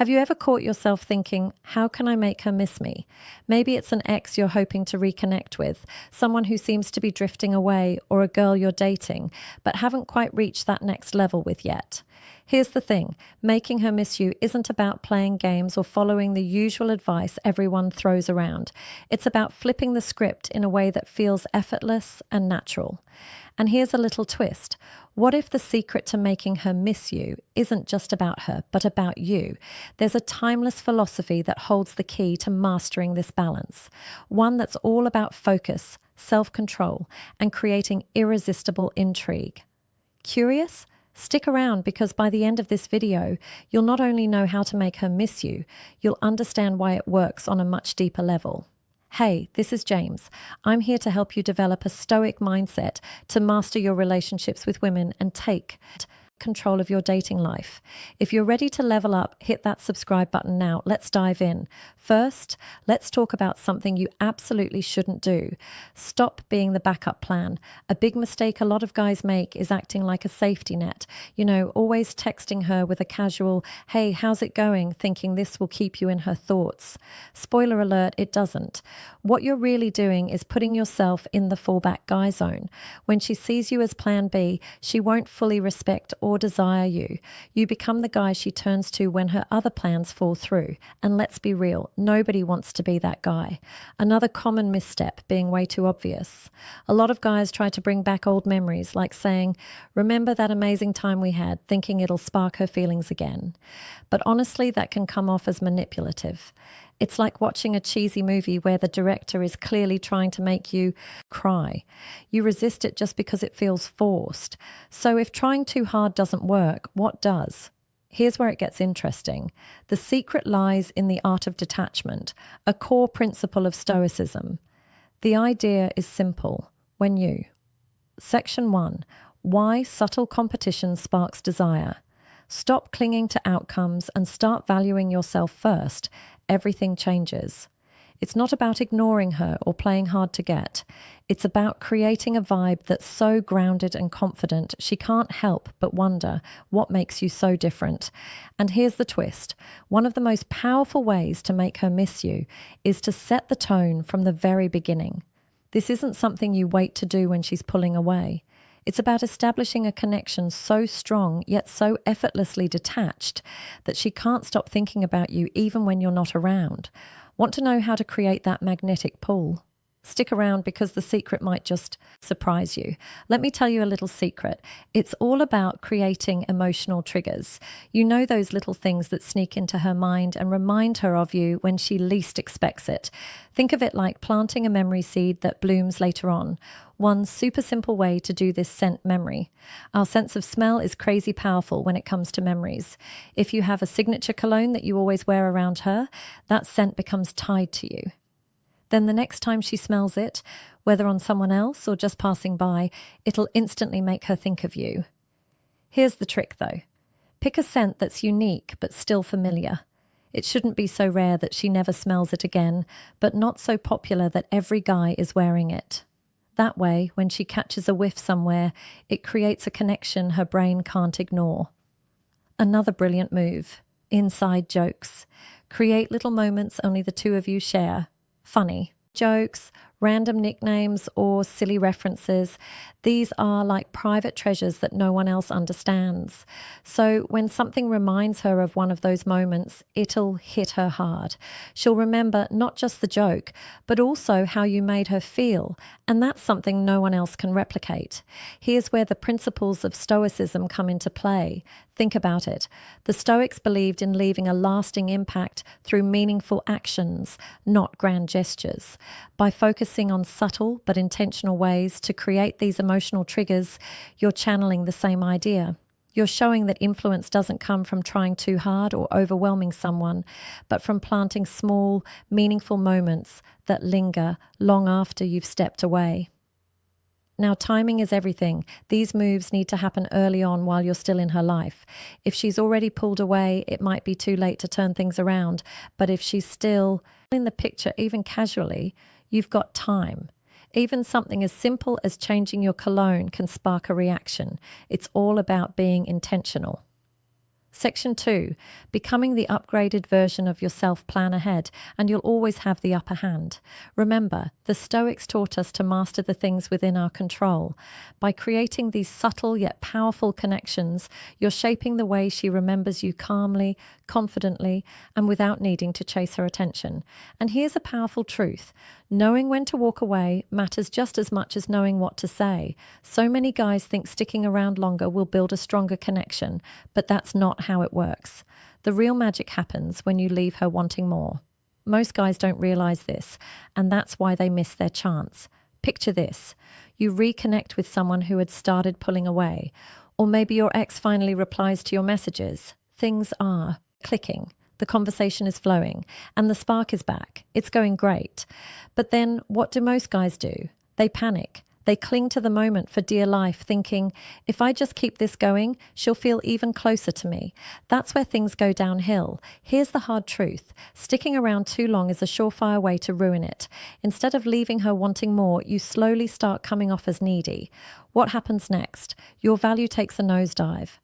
Have you ever caught yourself thinking, how can I make her miss me? Maybe it's an ex you're hoping to reconnect with, someone who seems to be drifting away, or a girl you're dating, but haven't quite reached that next level with yet. Here's the thing, making her miss you isn't about playing games or following the usual advice everyone throws around. It's about flipping the script in a way that feels effortless and natural. And here's a little twist. What if the secret to making her miss you isn't just about her, but about you? There's a timeless philosophy that holds the key to mastering this balance. One that's all about focus, self-control, and creating irresistible intrigue. Curious? Stick around, because by the end of this video, you'll not only know how to make her miss you, you'll understand why it works on a much deeper level. Hey, this is James. I'm here to help you develop a stoic mindset to master your relationships with women and take control of your dating life. If you're ready to level up, hit that subscribe button now. Let's dive in. First, let's talk about something you absolutely shouldn't do. Stop being the backup plan. A big mistake a lot of guys make is acting like a safety net. Always texting her with a casual, hey, how's it going? Thinking this will keep you in her thoughts. Spoiler alert, it doesn't. What you're really doing is putting yourself in the fallback guy zone. When she sees you as plan B, she won't fully respect or desire you. You become the guy she turns to when her other plans fall through. And let's be real, nobody wants to be that guy. Another common misstep being way too obvious. A lot of guys try to bring back old memories, like saying, remember that amazing time we had, thinking it'll spark her feelings again. But honestly, that can come off as manipulative. It's like watching a cheesy movie where the director is clearly trying to make you cry. You resist it just because it feels forced. So if trying too hard doesn't work, what does? Here's where it gets interesting. The secret lies in the art of detachment, a core principle of Stoicism. The idea is simple. Section 1. Why subtle competition sparks desire. Stop clinging to outcomes and start valuing yourself first. Everything changes. It's not about ignoring her or playing hard to get. It's about creating a vibe that's so grounded and confident she can't help but wonder what makes you so different. And here's the twist. One of the most powerful ways to make her miss you is to set the tone from the very beginning. This isn't something you wait to do when she's pulling away. It's about establishing a connection so strong yet so effortlessly detached that she can't stop thinking about you even when you're not around. Want to know how to create that magnetic pull? Stick around, because the secret might just surprise you. Let me tell you a little secret. It's all about creating emotional triggers. You know, those little things that sneak into her mind and remind her of you when she least expects it. Think of it like planting a memory seed that blooms later on. One super simple way to do this scent memory. Our sense of smell is crazy powerful when it comes to memories. If you have a signature cologne that you always wear around her, that scent becomes tied to you. Then the next time she smells it, whether on someone else or just passing by, it'll instantly make her think of you. Here's the trick though. Pick a scent that's unique but still familiar. It shouldn't be so rare that she never smells it again, but not so popular that every guy is wearing it. That way, when she catches a whiff somewhere, it creates a connection her brain can't ignore. Another brilliant move. Inside jokes. Create little moments only the two of you share. Funny jokes, random nicknames, or silly references. These are like private treasures that no one else understands. So when something reminds her of one of those moments, it'll hit her hard. She'll remember not just the joke, but also how you made her feel. And that's something no one else can replicate. Here's where the principles of Stoicism come into play. Think about it. The Stoics believed in leaving a lasting impact through meaningful actions, not grand gestures. By focusing on subtle but intentional ways to create these emotional triggers, you're channeling the same idea. You're showing that influence doesn't come from trying too hard or overwhelming someone, but from planting small, meaningful moments that linger long after you've stepped away. Now, timing is everything. These moves need to happen early on while you're still in her life. If she's already pulled away, it might be too late to turn things around. But if she's still in the picture, even casually, you've got time. Even something as simple as changing your cologne can spark a reaction. It's all about being intentional. Section 2, becoming the upgraded version of yourself. Plan ahead, and you'll always have the upper hand. Remember, the Stoics taught us to master the things within our control. By creating these subtle yet powerful connections, you're shaping the way she remembers you calmly, confidently, and without needing to chase her attention. And here's a powerful truth. Knowing when to walk away matters just as much as knowing what to say. So many guys think sticking around longer will build a stronger connection, but that's not how it works. The real magic happens when you leave her wanting more. Most guys don't realize this, and that's why they miss their chance. Picture this. You reconnect with someone who had started pulling away, or maybe your ex finally replies to your messages. Things are clicking. The conversation is flowing, and the spark is back. It's going great. But then what do most guys do? They panic. They cling to the moment for dear life, thinking, if I just keep this going, she'll feel even closer to me. That's where things go downhill. Here's the hard truth. Sticking around too long is a surefire way to ruin it. Instead of leaving her wanting more, you slowly start coming off as needy. What happens next? Your value takes a nosedive.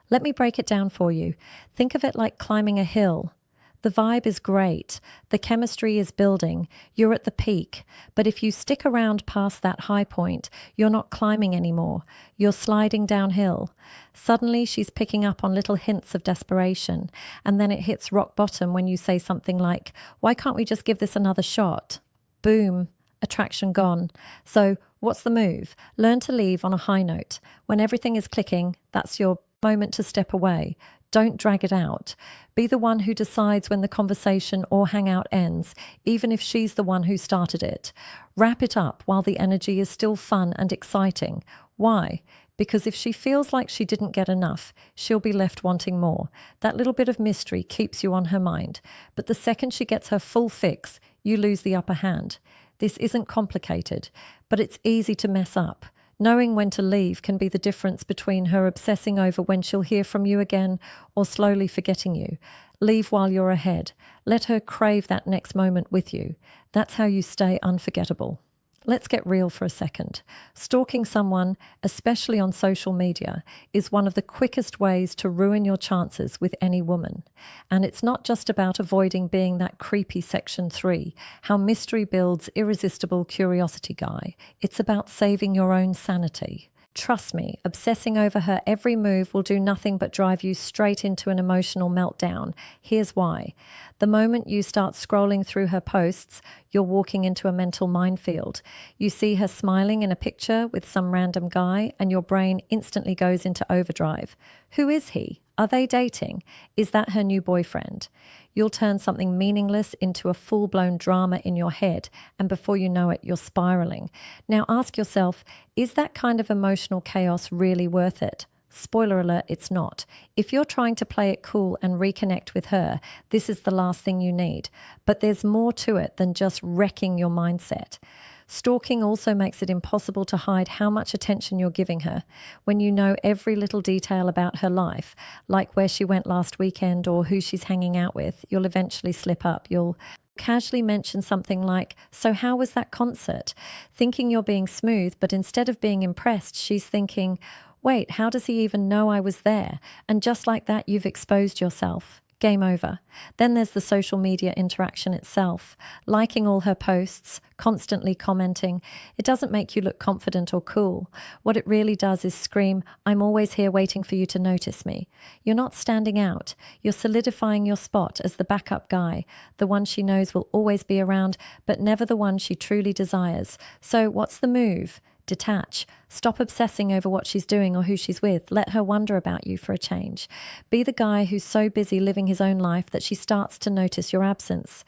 Let me break it down for you. Think of it like climbing a hill. The vibe is great. The chemistry is building. You're at the peak. But if you stick around past that high point, you're not climbing anymore. You're sliding downhill. Suddenly, she's picking up on little hints of desperation. And then it hits rock bottom when you say something like, "Why can't we just give this another shot?" Boom. Attraction gone. So what's the move? Learn to leave on a high note. When everything is clicking, that's your moment to step away. Don't drag it out. Be the one who decides when the conversation or hangout ends, even if she's the one who started it. Wrap it up while the energy is still fun and exciting. Why? Because if she feels like she didn't get enough, she'll be left wanting more. That little bit of mystery keeps you on her mind. But the second she gets her full fix, you lose the upper hand. This isn't complicated, but it's easy to mess up. Knowing when to leave can be the difference between her obsessing over when she'll hear from you again or slowly forgetting you. Leave while you're ahead. Let her crave that next moment with you. That's how you stay unforgettable. Let's get real for a second. Stalking someone, especially on social media, is one of the quickest ways to ruin your chances with any woman. And it's not just about avoiding being that creepy Section 3, how mystery builds irresistible curiosity guy. It's about saving your own sanity. Trust me, obsessing over her every move will do nothing but drive you straight into an emotional meltdown. Here's why. The moment you start scrolling through her posts, you're walking into a mental minefield. You see her smiling in a picture with some random guy, and your brain instantly goes into overdrive. Who is he? Are they dating? Is that her new boyfriend? You'll turn something meaningless into a full-blown drama in your head, and before you know it, you're spiraling. Now ask yourself, is that kind of emotional chaos really worth it? Spoiler alert, it's not. If you're trying to play it cool and reconnect with her, this is the last thing you need. But there's more to it than just wrecking your mindset. Stalking also makes it impossible to hide how much attention you're giving her. When you know every little detail about her life, like where she went last weekend or who she's hanging out with, you'll eventually slip up. You'll casually mention something like, "So how was that concert?" Thinking you're being smooth, but instead of being impressed, she's thinking, "Wait, how does he even know I was there?" And just like that, you've exposed yourself. Game over. Then there's the social media interaction itself. Liking all her posts, constantly commenting. It doesn't make you look confident or cool. What it really does is scream, "I'm always here waiting for you to notice me." You're not standing out. You're solidifying your spot as the backup guy, the one she knows will always be around, but never the one she truly desires. So what's the move? Detach. Stop obsessing over what she's doing or who she's with. Let her wonder about you for a change. Be the guy who's so busy living his own life that she starts to notice your absence.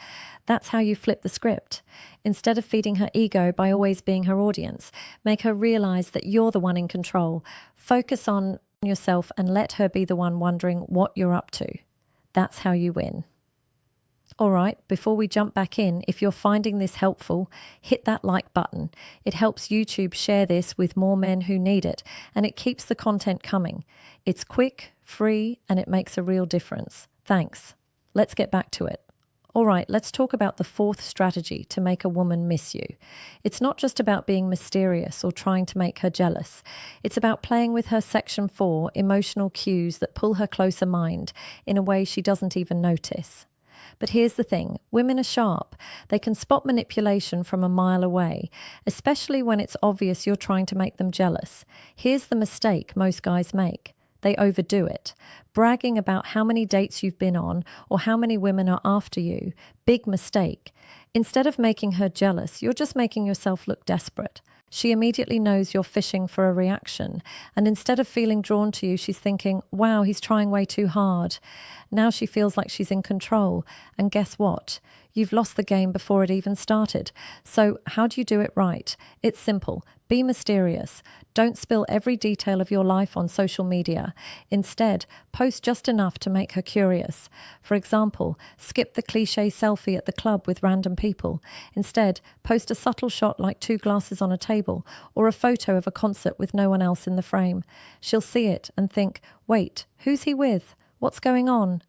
That's how you flip the script. Instead of feeding her ego by always being her audience, make her realize that you're the one in control. Focus on yourself and let her be the one wondering what you're up to. That's how you win. All right, before we jump back in, if you're finding this helpful, hit that like button. It helps YouTube share this with more men who need it, and it keeps the content coming. It's quick, free, and it makes a real difference. Thanks. Let's get back to it. All right, let's talk about the fourth strategy to make a woman miss you. It's not just about being mysterious or trying to make her jealous. It's about playing with her section 4 emotional cues that pull her closer mind in a way she doesn't even notice. But here's the thing, women are sharp. They can spot manipulation from a mile away, especially when it's obvious you're trying to make them jealous. Here's the mistake most guys make. They overdo it, bragging about how many dates you've been on or how many women are after you. Big mistake. Instead of making her jealous, you're just making yourself look desperate. She immediately knows you're fishing for a reaction, and instead of feeling drawn to you, she's thinking, wow, he's trying way too hard. Now she feels like she's in control, and guess what? You've lost the game before it even started. So how do you do it right? It's simple. Be mysterious. Don't spill every detail of your life on social media. Instead, post just enough to make her curious. For example, skip the cliche selfie at the club with random people. Instead, post a subtle shot like 2 glasses on a table or a photo of a concert with no one else in the frame. She'll see it and think, wait, who's he with? What's going on?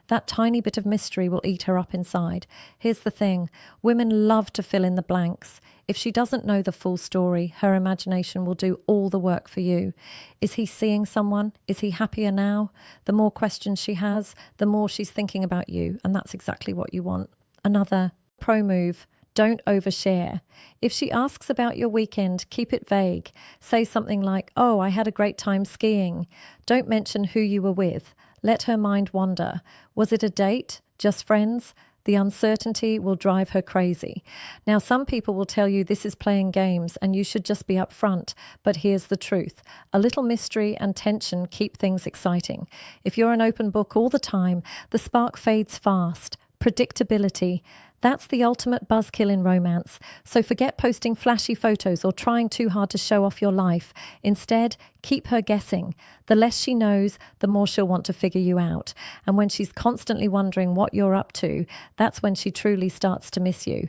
That tiny bit of mystery will eat her up inside. Here's the thing, women love to fill in the blanks. If she doesn't know the full story, her imagination will do all the work for you. Is he seeing someone? Is he happier now? The more questions she has, the more she's thinking about you, and that's exactly what you want. Another pro move. Don't overshare. If she asks about your weekend, keep it vague. Say something like, oh, I had a great time skiing. Don't mention who you were with. Let her mind wander. Was it a date? Just friends? The uncertainty will drive her crazy. Now, some people will tell you this is playing games and you should just be upfront. But here's the truth. A little mystery and tension keep things exciting. If you're an open book all the time, the spark fades fast. Predictability. That's the ultimate buzzkill in romance. So forget posting flashy photos or trying too hard to show off your life. Instead, keep her guessing. The less she knows, the more she'll want to figure you out. And when she's constantly wondering what you're up to, that's when she truly starts to miss you.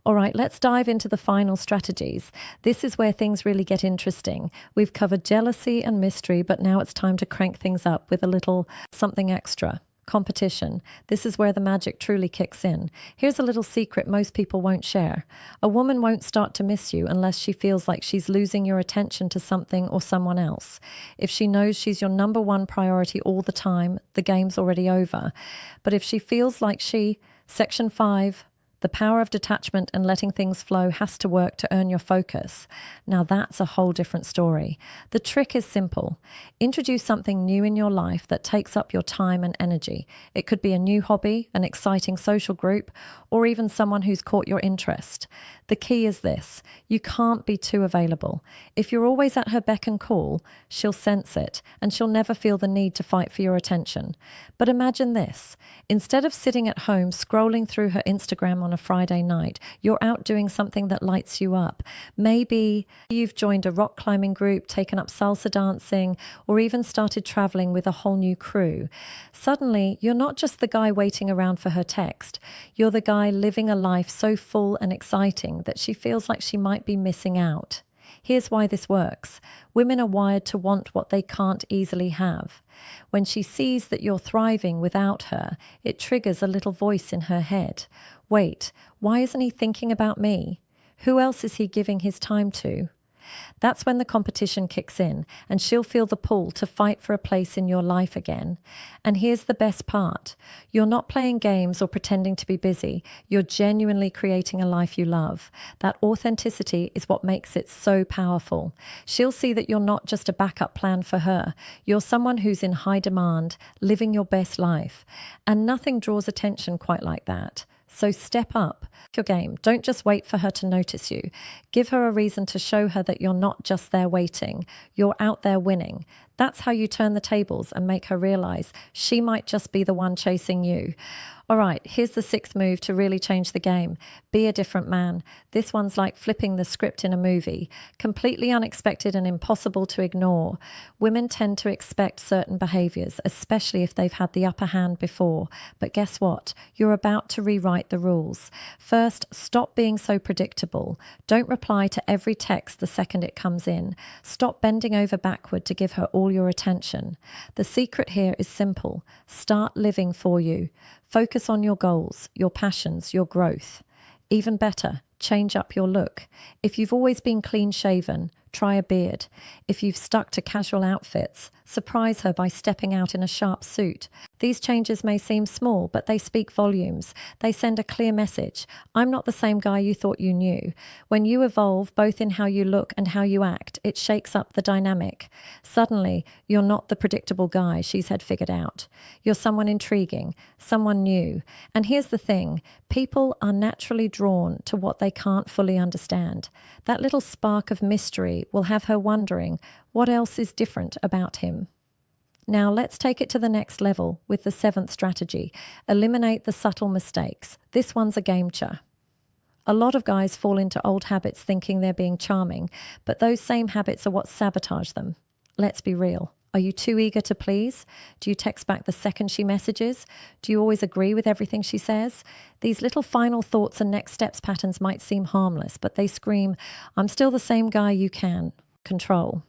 All right, let's dive into the final strategies. This is where things really get interesting. We've covered jealousy and mystery, but now it's time to crank things up with a little something extra. Competition. This is where the magic truly kicks in. Here's a little secret most people won't share. A woman won't start to miss you unless she feels like she's losing your attention to something or someone else. If she knows she's your number one priority all the time, the game's already over. But if she feels like Section 5, the power of detachment and letting things flow has to work to earn your focus. Now that's a whole different story. The trick is simple. Introduce something new in your life that takes up your time and energy. It could be a new hobby, an exciting social group, or even someone who's caught your interest. The key is this. You can't be too available. If you're always at her beck and call, she'll sense it, and she'll never feel the need to fight for your attention. But imagine this. Instead of sitting at home scrolling through her Instagram on a Friday night, you're out doing something that lights you up. Maybe you've joined a rock climbing group, taken up salsa dancing, or even started traveling with a whole new crew. Suddenly, you're not just the guy waiting around for her text. You're the guy living a life so full and exciting that she feels like she might be missing out. Here's why this works. Women are wired to want what they can't easily have. When she sees that you're thriving without her, it triggers a little voice in her head. Wait, why isn't he thinking about me? Who else is he giving his time to? That's when the competition kicks in, and she'll feel the pull to fight for a place in your life again. And here's the best part. You're not playing games or pretending to be busy. You're genuinely creating a life you love. That authenticity is what makes it so powerful. She'll see that you're not just a backup plan for her. You're someone who's in high demand, living your best life. And nothing draws attention quite like that. So step up your game. Don't just wait for her to notice you. Give her a reason to show her that you're not just there waiting. You're out there winning. That's how you turn the tables and make her realize she might just be the one chasing you. All right, here's the 6th move to really change the game. Be a different man. This one's like flipping the script in a movie. Completely unexpected and impossible to ignore. Women tend to expect certain behaviors, especially if they've had the upper hand before. But guess what? You're about to rewrite the rules. First, stop being so predictable. Don't reply to every text the second it comes in. Stop bending over backward to give her all all your attention. The secret here is simple. Start living for you. Focus on your goals, your passions, your growth. Even better, change up your look. If you've always been clean shaven, try a beard. If you've stuck to casual outfits, surprise her by stepping out in a sharp suit. These changes may seem small, but they speak volumes. They send a clear message. I'm not the same guy you thought you knew. When you evolve, both in how you look and how you act, it shakes up the dynamic. Suddenly, you're not the predictable guy she's had figured out. You're someone intriguing, someone new. And here's the thing, people are naturally drawn to what they can't fully understand. That little spark of mystery will have her wondering, what else is different about him? Now let's take it to the next level with the 7th strategy. Eliminate the subtle mistakes. This one's a game changer. A lot of guys fall into old habits thinking they're being charming, but those same habits are what sabotage them. Let's be real. Are you too eager to please? Do you text back the second she messages? Do you always agree with everything she says? These little final thoughts and next steps patterns might seem harmless, but they scream, I'm still the same guy you can control.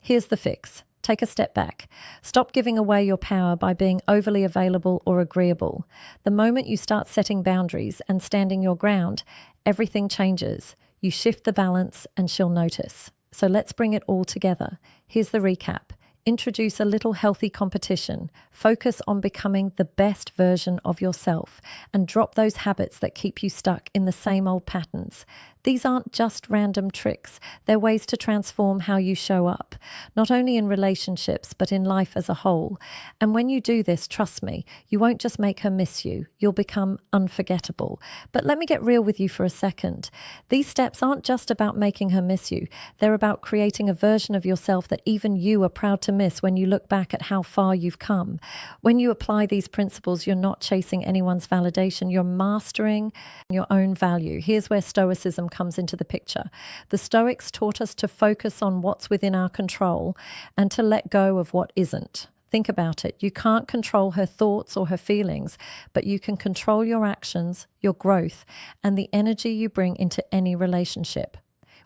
Here's the fix. Take a step back. Stop giving away your power by being overly available or agreeable. The moment you start setting boundaries and standing your ground, everything changes. You shift the balance and she'll notice. So let's bring it all together. Here's the recap. Introduce a little healthy competition. Focus on becoming the best version of yourself and drop those habits that keep you stuck in the same old patterns. These aren't just random tricks. They're ways to transform how you show up, not only in relationships, but in life as a whole. And when you do this, trust me, you won't just make her miss you. You'll become unforgettable. But let me get real with you for a second. These steps aren't just about making her miss you. They're about creating a version of yourself that even you are proud to miss when you look back at how far you've come. When you apply these principles, you're not chasing anyone's validation. You're mastering your own value. Here's where Stoicism comes into the picture. The Stoics taught us to focus on what's within our control and to let go of what isn't. Think about it. You can't control her thoughts or her feelings, but you can control your actions, your growth, and the energy you bring into any relationship.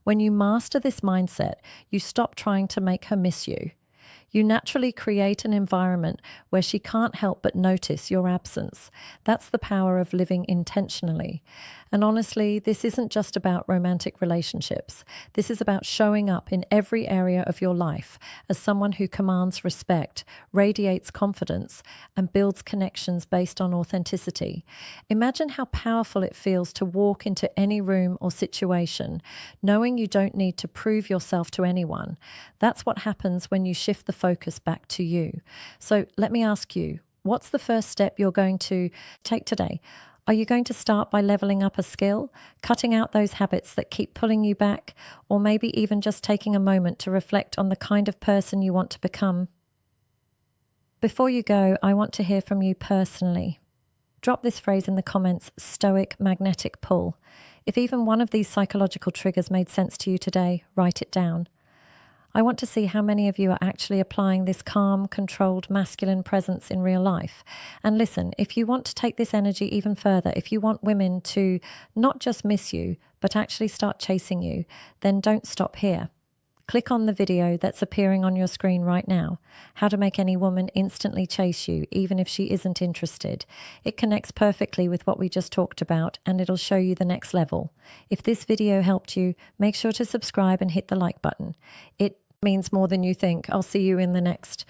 When you master this mindset, you stop trying to make her miss you. You naturally create an environment where she can't help but notice your absence. That's the power of living intentionally. And honestly, this isn't just about romantic relationships. This is about showing up in every area of your life as someone who commands respect, radiates confidence, and builds connections based on authenticity. Imagine how powerful it feels to walk into any room or situation, knowing you don't need to prove yourself to anyone. That's what happens when you shift the focus back to you. So let me ask you, what's the first step you're going to take today? Are you going to start by leveling up a skill, cutting out those habits that keep pulling you back, or maybe even just taking a moment to reflect on the kind of person you want to become? Before you go, I want to hear from you personally. Drop this phrase in the comments, stoic magnetic pull. If even one of these psychological triggers made sense to you today, write it down. I want to see how many of you are actually applying this calm, controlled, masculine presence in real life. And listen, if you want to take this energy even further, if you want women to not just miss you, but actually start chasing you, then don't stop here. Click on the video that's appearing on your screen right now, How to Make Any Woman Instantly Chase You, even if she isn't interested. It connects perfectly with what we just talked about, and it'll show you the next level. If this video helped you, make sure to subscribe and hit the like button. It means more than you think. I'll see you in the next